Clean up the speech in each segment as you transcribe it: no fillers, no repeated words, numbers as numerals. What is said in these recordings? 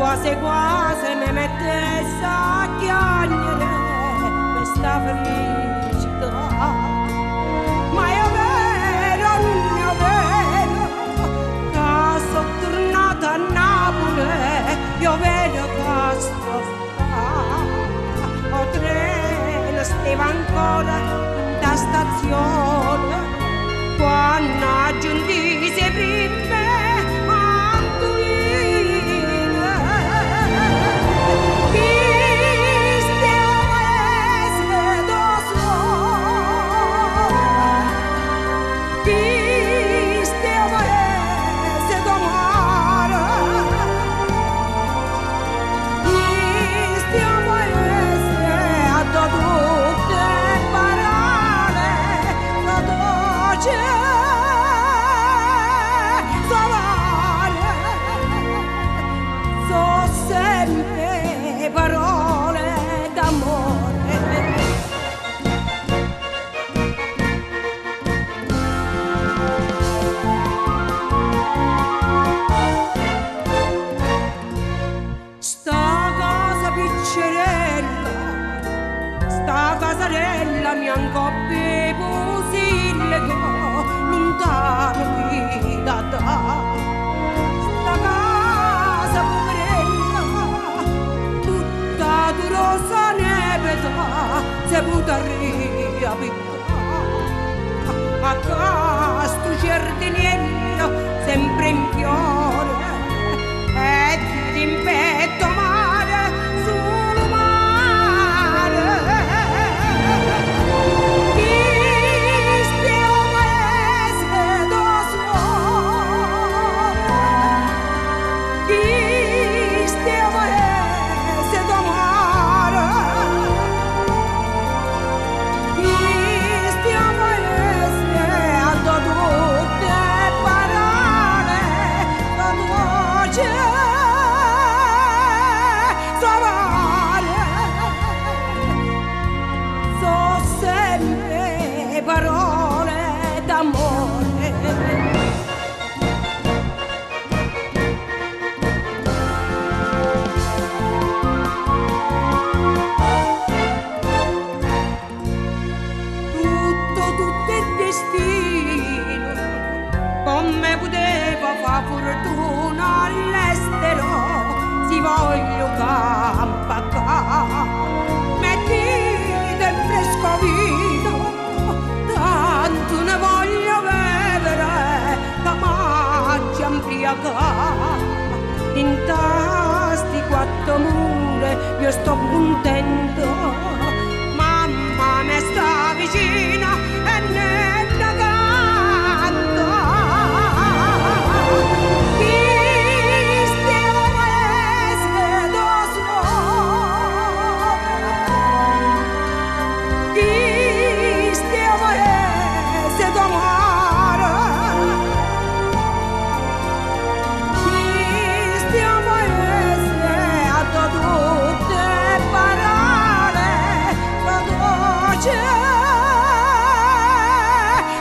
quasi quasi mi mettesse a chiagnere questa felicità. Ma è vero, non è vero, che sono tornata a Napoli, io vedo che sto qua. O treno stava ancora in ta stazione, quando aggiunti se prime parole d'amore. Sta casa piccerella, sta casarella mi ancoppia fusillo lontano qui da te. Sta casa rosa nebeta se butta a casto giardiniello sempre in fiore e ti rimpetto mare sul mare. Questo paese da suore, questo paese d'amore. Parole d'amore. Tutto è destino, come poteva far fortuna all'estero, si voglio campa qua, mettite il fresco vino, tanto ne voglio bere, da mangia ambriacà. In tasti quattro mura io sto contento, mamma mi sta vicina e ne canto. Questo paese da suore, questo paese d'amore, questo paese ha tutte parole da dolce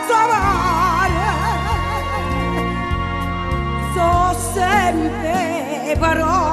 sapore. So sempre parole